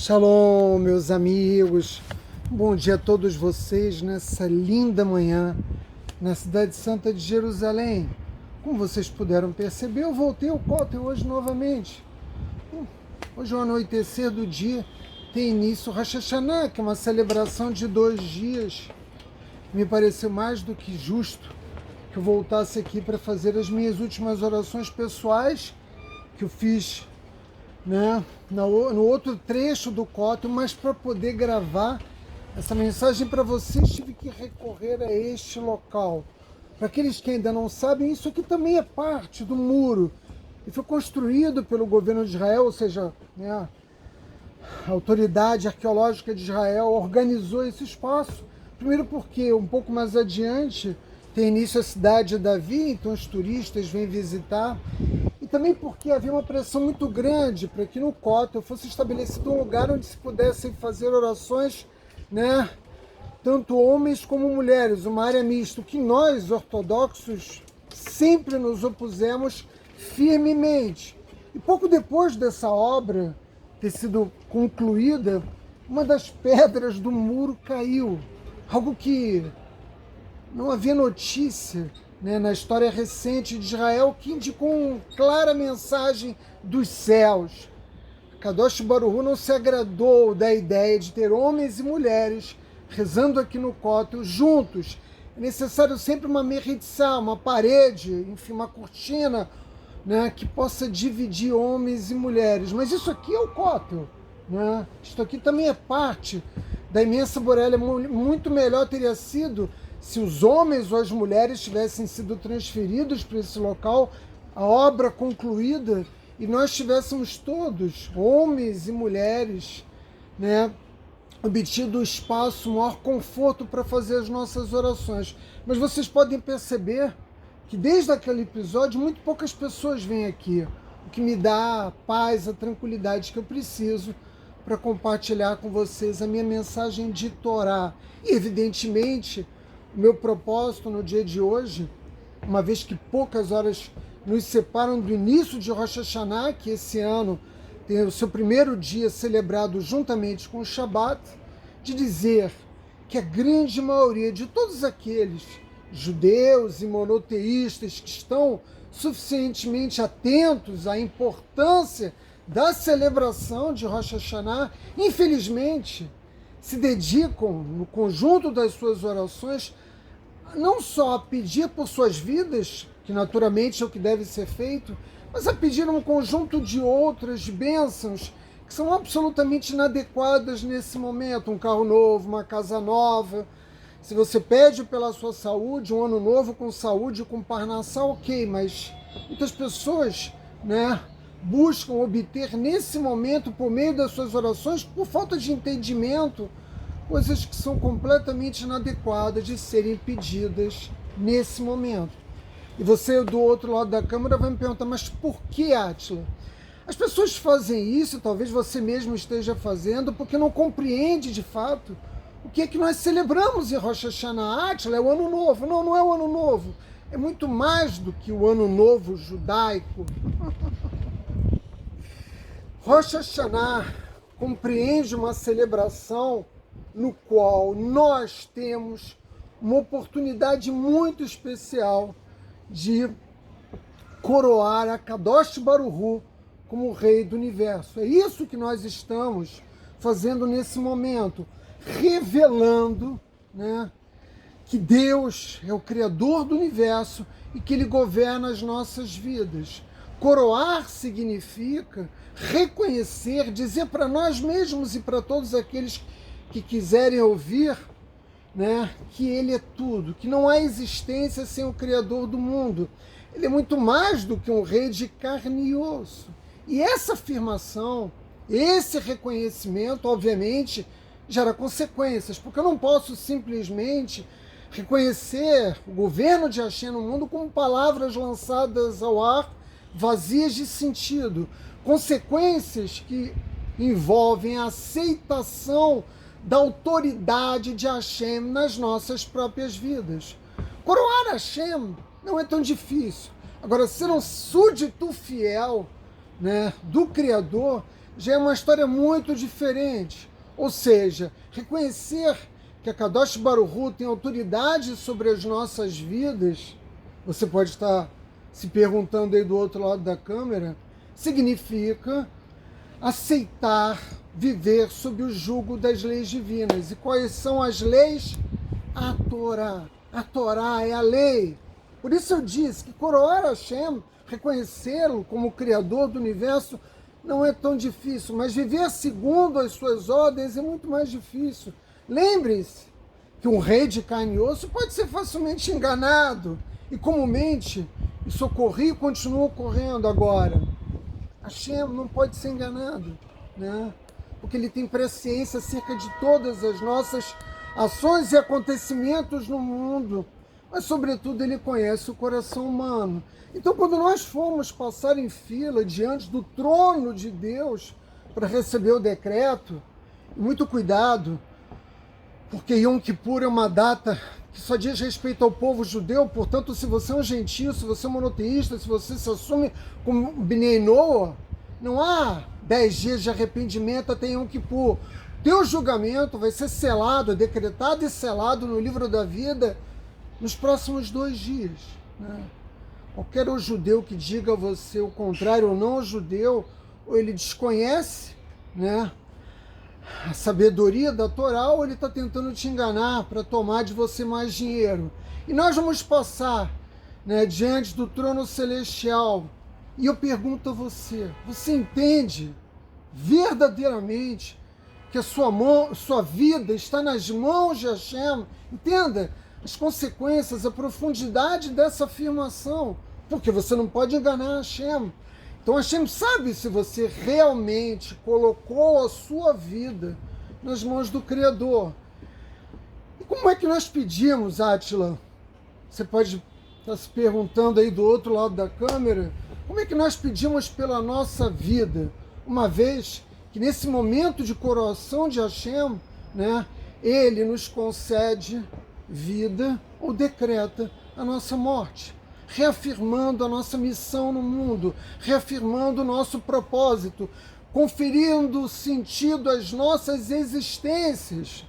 Shalom, meus amigos. Bom dia a todos vocês nessa linda manhã na cidade santa de Jerusalém. Como vocês puderam perceber, eu voltei ao Kotel hoje novamente. Hoje, ao anoitecer do dia, tem início o Rosh Hashanah, que é uma celebração de 2 dias. Me pareceu mais do que justo que eu voltasse aqui para fazer as minhas últimas orações pessoais, que eu fiz no outro trecho do Kotel, mas para poder gravar essa mensagem para vocês tive que recorrer a este local. Para aqueles que ainda não sabem, isso aqui também é parte do muro e foi construído pelo governo de Israel, ou seja, a autoridade arqueológica de Israel organizou esse espaço. Primeiro porque um pouco mais adiante tem início a cidade de Davi, então os turistas vêm visitar. E também porque havia uma pressão muito grande para que no Kotel fosse estabelecido um lugar onde se pudessem fazer orações, tanto homens como mulheres, uma área mista, que nós, ortodoxos, sempre nos opusemos firmemente. E pouco depois dessa obra ter sido concluída, uma das pedras do muro caiu, algo que não havia notícia na história recente de Israel, que indicou uma clara mensagem dos céus. Kadosh Baruch Hu não se agradou da ideia de ter homens e mulheres rezando aqui no Kotel juntos. É necessário sempre uma meritzá, uma parede, enfim, uma cortina, que possa dividir homens e mulheres. Mas isso aqui é o Kotel. Isto aqui também é parte da imensa Borelha. Muito melhor teria sido se os homens ou as mulheres tivessem sido transferidos para esse local, a obra concluída, e nós tivéssemos todos, homens e mulheres, obtido o espaço, o maior conforto para fazer as nossas orações. Mas vocês podem perceber que desde aquele episódio muito poucas pessoas vêm aqui, o que me dá a paz, a tranquilidade que eu preciso para compartilhar com vocês a minha mensagem de Torá. E evidentemente o meu propósito no dia de hoje, uma vez que poucas horas nos separam do início de Rosh Hashanah, que esse ano tem o seu primeiro dia celebrado juntamente com o Shabat, de dizer que a grande maioria de todos aqueles judeus e monoteístas que estão suficientemente atentos à importância da celebração de Rosh Hashanah, infelizmente, se dedicam no conjunto das suas orações não só a pedir por suas vidas, que naturalmente é o que deve ser feito, mas a pedir um conjunto de outras bênçãos que são absolutamente inadequadas nesse momento. Um carro novo, uma casa nova. Se você pede pela sua saúde, um ano novo com saúde, com parnassá, ok, mas muitas pessoas buscam obter nesse momento, por meio das suas orações, por falta de entendimento, coisas que são completamente inadequadas de serem pedidas nesse momento. E você, do outro lado da câmera, vai me perguntar, mas por que, Átila? As pessoas fazem isso, talvez você mesmo esteja fazendo, porque não compreende de fato o que é que nós celebramos em Rosh Hashanah. Átila, é o Ano Novo. Não, não é o Ano Novo. É muito mais do que o Ano Novo judaico. Rosh Hashanah compreende uma celebração no qual nós temos uma oportunidade muito especial de coroar a Kadosh Baruch Hu como o Rei do Universo. É isso que nós estamos fazendo nesse momento. revelando, né, que Deus é o Criador do universo e que Ele governa as nossas vidas. Coroar significa reconhecer, dizer para nós mesmos e para todos aqueles que quiserem ouvir, né, que Ele é tudo, que não há existência sem o Criador do mundo. Ele é muito mais do que um rei de carne e osso. E essa afirmação, esse reconhecimento, obviamente, gera consequências, porque eu não posso simplesmente reconhecer o governo de Hashem no mundo como palavras lançadas ao ar, vazias de sentido. Consequências que envolvem a aceitação da autoridade de Hashem nas nossas próprias vidas. Coroar Hashem não é tão difícil. Agora, ser um súdito fiel, né, do Criador já é uma história muito diferente. Ou seja, reconhecer que a Kadosh Baruch Hu tem autoridade sobre as nossas vidas, você pode estar se perguntando aí do outro lado da câmera, significa aceitar viver sob o jugo das leis divinas. E quais são as leis? A Torá. A Torá é a lei. Por isso eu disse que coroar Hashem, reconhecê-lo como Criador do universo, não é tão difícil, mas viver segundo as suas ordens é muito mais difícil. Lembre-se que um rei de carne e osso pode ser facilmente enganado, e comumente isso ocorria e continua ocorrendo agora. Hashem não pode ser enganado, né? Porque ele tem presciência acerca de todas as nossas ações e acontecimentos no mundo, mas sobretudo ele conhece o coração humano. Então, quando nós formos passar em fila diante do trono de Deus para receber o decreto, muito cuidado, porque Yom Kippur é uma data que só diz respeito ao povo judeu. Portanto, se você é um gentio, se você é um monoteísta, se você se assume como Bnei Noah, não há 10 dias de arrependimento até Yom Kippur. Teu julgamento vai ser selado, decretado e selado no livro da vida nos próximos 2 dias, né? Qualquer judeu que diga a você o contrário, ou não judeu, ou ele desconhece, né, a sabedoria da Torá, ou ele está tentando te enganar para tomar de você mais dinheiro. E nós vamos passar, né, diante do trono celestial. E eu pergunto a você, você entende verdadeiramente que a sua vida está nas mãos de Hashem? Entenda as consequências, a profundidade dessa afirmação, porque você não pode enganar Hashem. Então Hashem sabe se você realmente colocou a sua vida nas mãos do Criador. E como é que nós pedimos, Átila? Você pode estar se perguntando aí do outro lado da câmera, como é que nós pedimos pela nossa vida, uma vez que nesse momento de coroação de Hashem, né, Ele nos concede vida ou decreta a nossa morte, reafirmando a nossa missão no mundo, reafirmando o nosso propósito, conferindo sentido às nossas existências.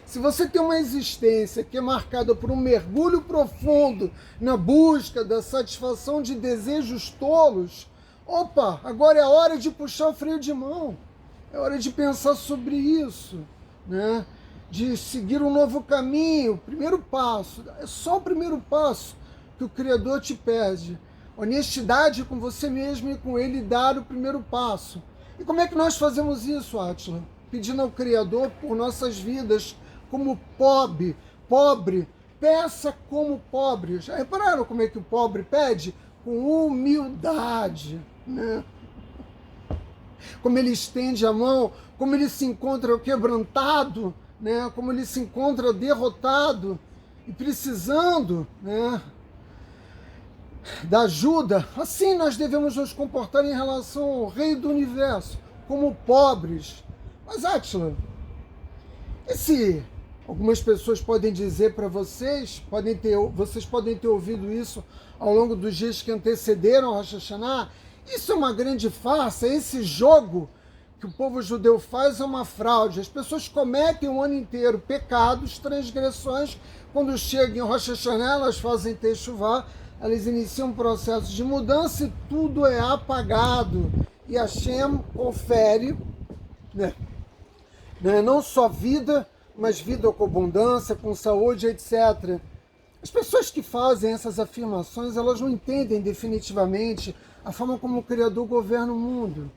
Se você tem uma existência que é marcada por um mergulho profundo na busca da satisfação de desejos tolos, opa, agora é a hora de puxar o freio de mão, é hora de pensar sobre isso, né? De seguir um novo caminho, primeiro passo, é só o primeiro passo que o Criador te pede. Honestidade com você mesmo e com Ele dar o primeiro passo. E como é que nós fazemos isso, Átila? Pedindo ao Criador por nossas vidas como pobre, peça como pobre. Já repararam como é que o pobre pede? Com humildade, né? Como ele estende a mão, como ele se encontra quebrantado, né? Como ele se encontra derrotado e precisando, né, da ajuda. Assim nós devemos nos comportar em relação ao Rei do Universo, como pobres. Mas, Átila, algumas pessoas podem dizer para vocês, vocês podem ter ouvido isso ao longo dos dias que antecederam a Rosh Hashanah, isso é uma grande farsa, esse jogo que o povo judeu faz é uma fraude. As pessoas cometem o ano inteiro pecados, transgressões. Quando chegam em Rosh Hashanah, elas fazem Teshuvah, elas iniciam um processo de mudança e tudo é apagado. E Hashem confere, né, né? Não só vida, mas vida com abundância, com saúde, etc. As pessoas que fazem essas afirmações, elas não entendem definitivamente a forma como o Criador governa o mundo.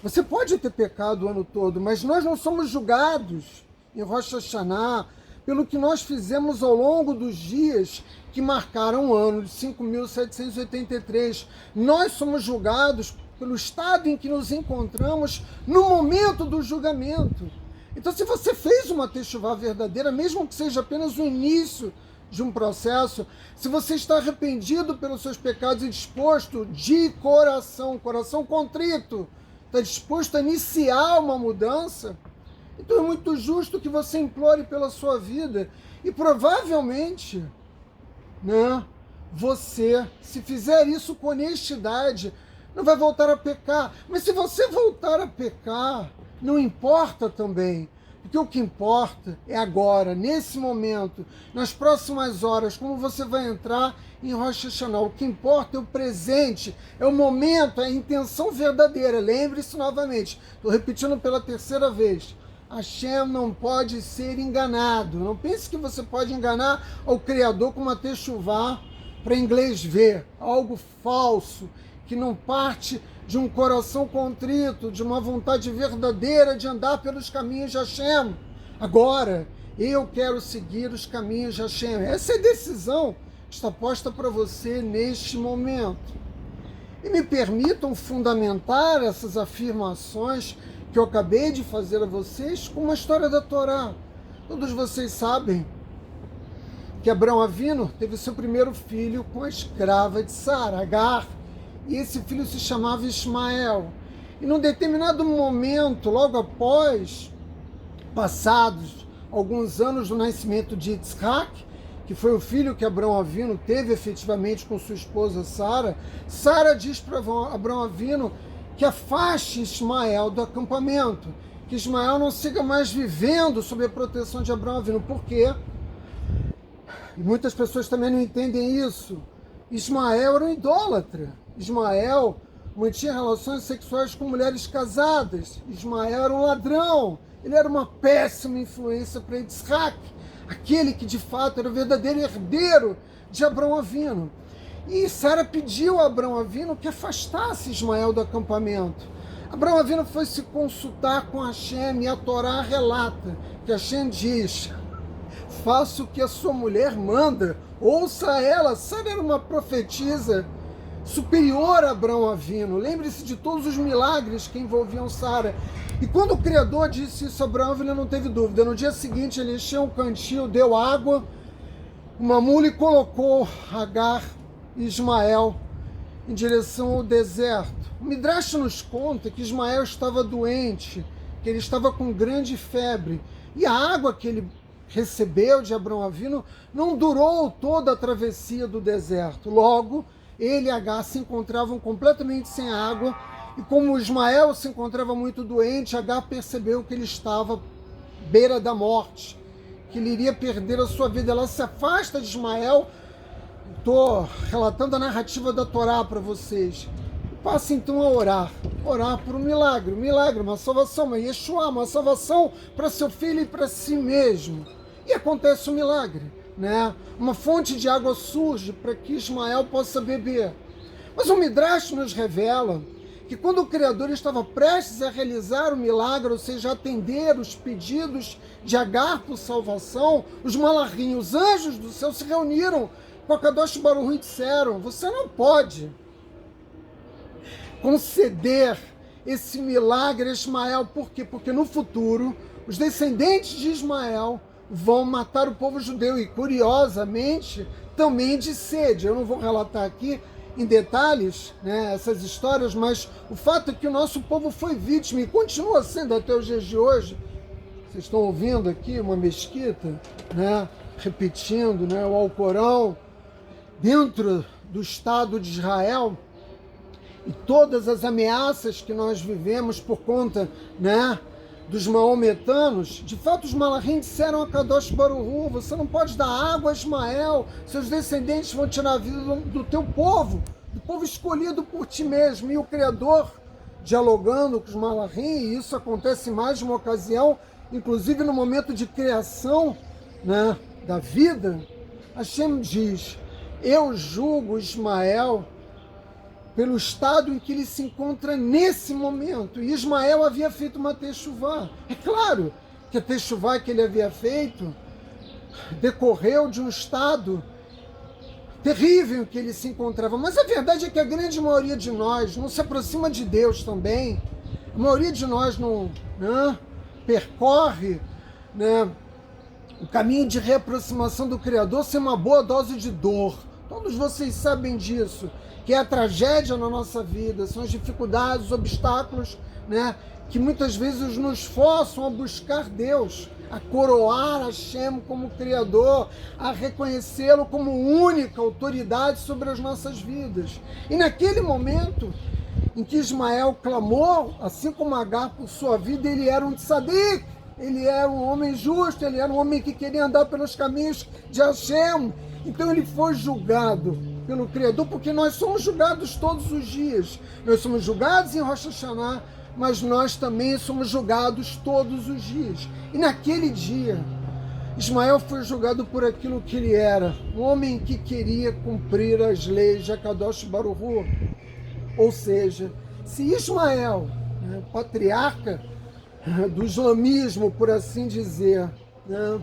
Você pode ter pecado o ano todo, mas nós não somos julgados em Rosh Hashanah pelo que nós fizemos ao longo dos dias que marcaram o ano de 5.783. Nós somos julgados pelo estado em que nos encontramos no momento do julgamento. Então, se você fez uma teshuvá verdadeira, mesmo que seja apenas o início de um processo, se você está arrependido pelos seus pecados e disposto de coração contrito, está disposto a iniciar uma mudança, então é muito justo que você implore pela sua vida. E provavelmente, né, você, se fizer isso com honestidade, não vai voltar a pecar. Mas se você voltar a pecar, não importa também. Porque o que importa é agora, nesse momento, nas próximas horas, como você vai entrar em Rosh Hashanah. O que importa é o presente, é o momento, é a intenção verdadeira. Lembre-se novamente, estou repetindo pela terceira vez. Hashem não pode ser enganado. Não pense que você pode enganar ao Criador com uma techuvá para inglês ver, algo falso, que não parte de um coração contrito, de uma vontade verdadeira de andar pelos caminhos de Hashem. Agora, eu quero seguir os caminhos de Hashem. Essa é a decisão que está posta para você neste momento. E me permitam fundamentar essas afirmações que eu acabei de fazer a vocês com uma história da Torá. Todos vocês sabem que Abrão Avinu teve seu primeiro filho com a escrava de Sara, Agar, e esse filho se chamava Ismael. E num determinado momento, logo após, passados alguns anos do nascimento de Yitzhak, que foi o filho que Abrão Avinu teve efetivamente com sua esposa Sara, Sara diz para Abrão Avinu que afaste Ismael do acampamento, que Ismael não siga mais vivendo sob a proteção de Abrão Avinu. Por quê? E muitas pessoas também não entendem isso. Ismael era um idólatra. Ismael mantinha relações sexuais com mulheres casadas. Ismael era um ladrão. Ele era uma péssima influência para Yitzhak, aquele que de fato era o verdadeiro herdeiro de Abrão Avinu. E Sara pediu a Abrão Avinu que afastasse Ismael do acampamento. Abrão Avinu foi se consultar com Hashem, e a Torá relata que Hashem diz: faça o que a sua mulher manda, ouça ela. Sara era uma profetisa superior a Abrão Avinu. Lembre-se de todos os milagres que envolviam Sara. E quando o Criador disse isso, Abrão Avinu não teve dúvida. No dia seguinte ele encheu um cantil, deu água, uma mula, e colocou Agar e Ismael em direção ao deserto. O Midrash nos conta que Ismael estava doente, que ele estava com grande febre, e a água que ele recebeu de Abrão Avinu não durou toda a travessia do deserto. Logo, ele e Agar se encontravam completamente sem água, e como Ismael se encontrava muito doente, Agar percebeu que ele estava à beira da morte, que ele iria perder a sua vida. Ela se afasta de Ismael. Estou relatando a narrativa da Torá para vocês. Passa então a orar por um milagre, uma salvação, uma Yeshua, uma salvação para seu filho e para si mesmo. E acontece um milagre, né? Uma fonte de água surge para que Ismael possa beber. Mas o Midrash nos revela que quando o Criador estava prestes a realizar o milagre, ou seja, atender os pedidos de Agar por salvação, os malachim, os anjos do céu, se reuniram com a Kadosh Baruch Hu e disseram: você não pode conceder esse milagre a Ismael. Por quê? Porque no futuro os descendentes de Ismael vão matar o povo judeu, e curiosamente também de sede. Eu não vou relatar aqui em detalhes, né, essas histórias, mas o fato é que o nosso povo foi vítima e continua sendo até os dias de hoje. Vocês estão ouvindo aqui uma mesquita, né, repetindo, né, o Alcorão dentro do Estado de Israel, e todas as ameaças que nós vivemos por conta, né, dos maometanos. De fato, os malachim disseram a Kadosh Baruch Hu: você não pode dar água a Ismael, seus descendentes vão tirar a vida do teu povo, do povo escolhido por ti mesmo. E o Criador, dialogando com os malachim, e isso acontece em mais de uma ocasião, inclusive no momento de criação, né, da vida, Hashem diz: eu julgo Ismael pelo estado em que ele se encontra nesse momento. E Ismael havia feito uma techuvá. É claro que a techuvá que ele havia feito decorreu de um estado terrível em que ele se encontrava. Mas a verdade é que a grande maioria de nós não se aproxima de Deus também. A maioria de nós não, né, percorre, né, o caminho de reaproximação do Criador sem uma boa dose de dor. Todos vocês sabem disso, que é a tragédia na nossa vida, são as dificuldades, os obstáculos, né, que muitas vezes nos forçam a buscar Deus, a coroar Hashem como Criador, a reconhecê-lo como única autoridade sobre as nossas vidas. E naquele momento em que Ismael clamou, assim como Agar por sua vida, ele era um tzadik, ele era um homem justo, ele era um homem que queria andar pelos caminhos de Hashem. Então ele foi julgado pelo Criador, porque nós somos julgados todos os dias. Nós somos julgados em Rosh Hashanah, mas nós também somos julgados todos os dias. E naquele dia, Ismael foi julgado por aquilo que ele era, um homem que queria cumprir as leis de Akadosh Baruch Hu. Ou seja, se Ismael, né, patriarca do islamismo, por assim dizer, né,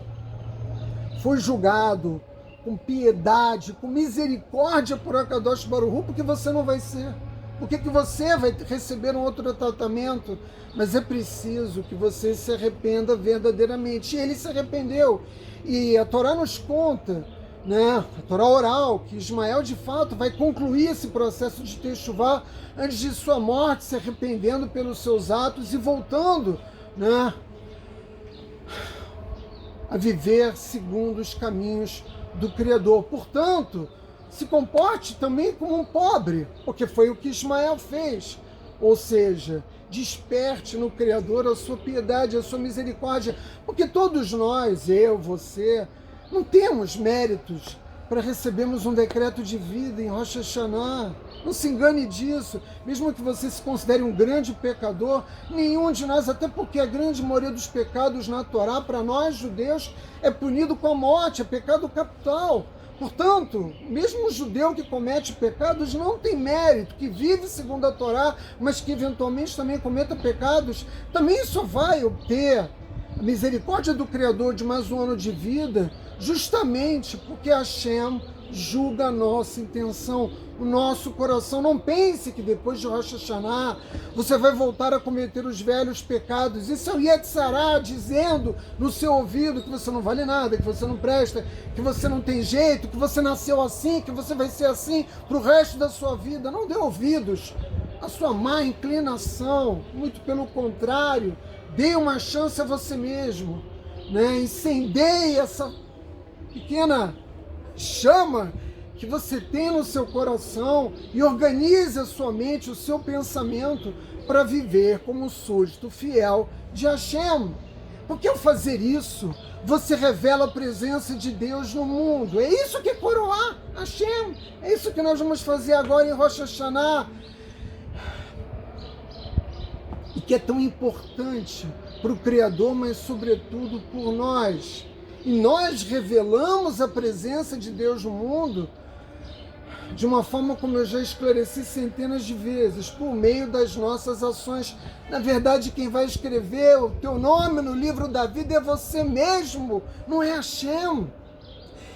foi julgado com piedade, com misericórdia por Akadosh Baruch Hu, porque você não vai ser? Por que você vai receber um outro tratamento? Mas é preciso que você se arrependa verdadeiramente. E ele se arrependeu. E a Torá nos conta, né, a Torá oral, que Ismael de fato vai concluir esse processo de techuvá antes de sua morte, se arrependendo pelos seus atos e voltando, né, a viver segundo os caminhos do Criador. Portanto, se comporte também como um pobre, porque foi o que Ismael fez. Ou seja, desperte no Criador a sua piedade, a sua misericórdia, porque todos nós, eu, você, não temos méritos para recebermos um decreto de vida em Rosh Hashanah. Não se engane disso. Mesmo que você se considere um grande pecador, nenhum de nós, até porque a grande maioria dos pecados na Torá, para nós judeus, é punido com a morte, é pecado capital. Portanto, mesmo o judeu que comete pecados não tem mérito, que vive segundo a Torá, mas que eventualmente também cometa pecados, também só vai obter a misericórdia do Criador de mais um ano de vida, justamente porque Hashem julga a nossa intenção, o nosso coração. Não pense que depois de Rosh Hashanah você vai voltar a cometer os velhos pecados. Isso é o Yetzirah dizendo no seu ouvido que você não vale nada, que você não presta, que você não tem jeito, que você nasceu assim, que você vai ser assim para o resto da sua vida. Não dê ouvidos à sua má inclinação, muito pelo contrário, dê uma chance a você mesmo, né? Incendeie essa pequena chama que você tem no seu coração e organize a sua mente, o seu pensamento para viver como súdito fiel de Hashem. Porque ao fazer isso, você revela a presença de Deus no mundo. É isso que é coroar Hashem. É isso que nós vamos fazer agora em Rosh Hashanah. E que é tão importante para o Criador, mas sobretudo por nós. E nós revelamos a presença de Deus no mundo de uma forma como eu já esclareci centenas de vezes, por meio das nossas ações. Na verdade, quem vai escrever o teu nome no livro da vida é você mesmo, não é Hashem.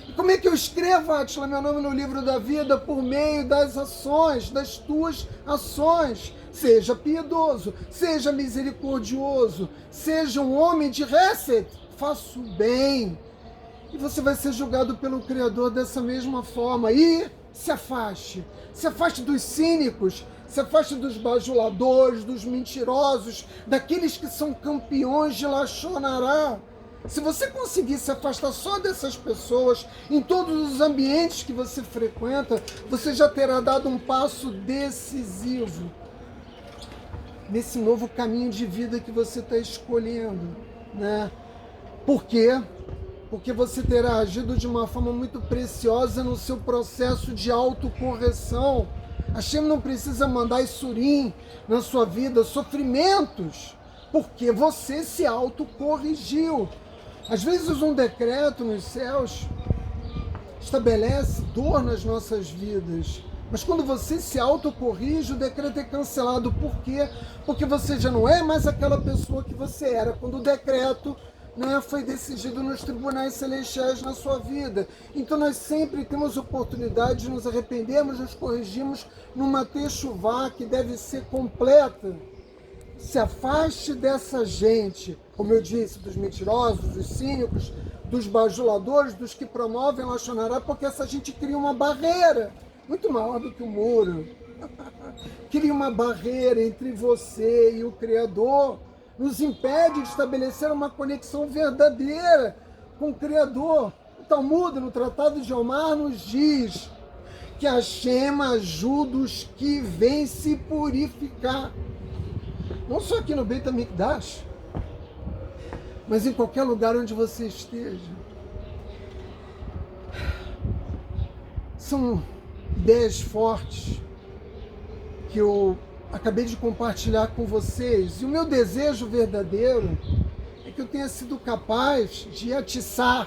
E como é que eu escrevo, Atila, meu nome no livro da vida? Por meio das ações, das tuas ações. Seja piedoso, seja misericordioso, seja um homem de Hesed, faça o bem. E você vai ser julgado pelo Criador dessa mesma forma. E se afaste dos cínicos, se afaste dos bajuladores, dos mentirosos, daqueles que são campeões de Lashon Hará. Se você conseguir se afastar só dessas pessoas, em todos os ambientes que você frequenta, você já terá dado um passo decisivo nesse novo caminho de vida que você está escolhendo, né? Por quê? Porque você terá agido de uma forma muito preciosa no seu processo de autocorreção. Hashem não precisa mandar Issurim na sua vida, sofrimentos, porque você se autocorrigiu. Às vezes um decreto nos céus estabelece dor nas nossas vidas, mas quando você se autocorrige, o decreto é cancelado. Por quê? Porque você já não é mais aquela pessoa que você era quando o decreto, né, foi decidido nos tribunais celestiais na sua vida. Então nós sempre temos oportunidade de nos arrependermos, nos corrigirmos numa techuvá que deve ser completa. Se afaste dessa gente, como eu disse, dos mentirosos, dos cínicos, dos bajuladores, dos que promovem Lachonará, porque essa gente cria uma barreira, muito maior do que o muro. Cria uma barreira entre você e o Criador, nos impede de estabelecer uma conexão verdadeira com o Criador. O Talmud, no Tratado de Omar, nos diz que Hashem ajuda os que vêm se purificar. Não só aqui no Beit HaMikdash, mas em qualquer lugar onde você esteja. São ideias fortes que eu acabei de compartilhar com vocês. E o meu desejo verdadeiro é que eu tenha sido capaz de atiçar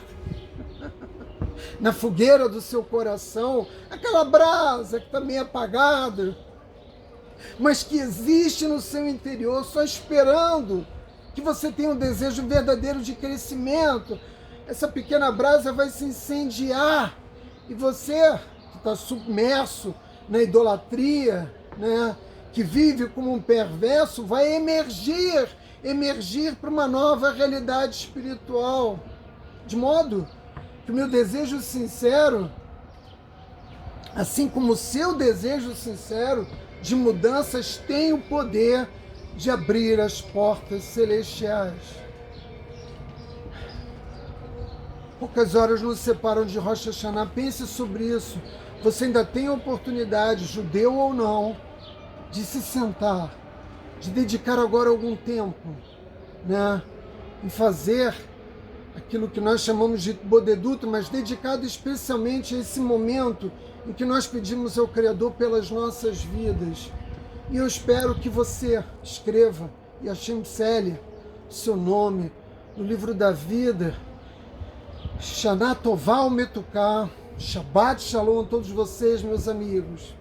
na fogueira do seu coração aquela brasa que está meio apagada, mas que existe no seu interior, só esperando que você tenha um desejo verdadeiro de crescimento. Essa pequena brasa vai se incendiar e você, que está submerso na idolatria, né, que vive como um perverso, vai emergir para uma nova realidade espiritual. De modo que o meu desejo sincero, assim como o seu desejo sincero de mudanças, tem o poder de abrir as portas celestiais. Poucas horas nos separam de Rosh Hashanah. Pense sobre isso. Você ainda tem a oportunidade, judeu ou não, de se sentar, de dedicar agora algum tempo, né, em fazer aquilo que nós chamamos de bodeduto, mas dedicado especialmente a esse momento em que nós pedimos ao Criador pelas nossas vidas. E eu espero que você escreva e Hashem Cele o seu nome no livro da vida. Shana Tová Umetuká, Shabbat Shalom a todos vocês, meus amigos.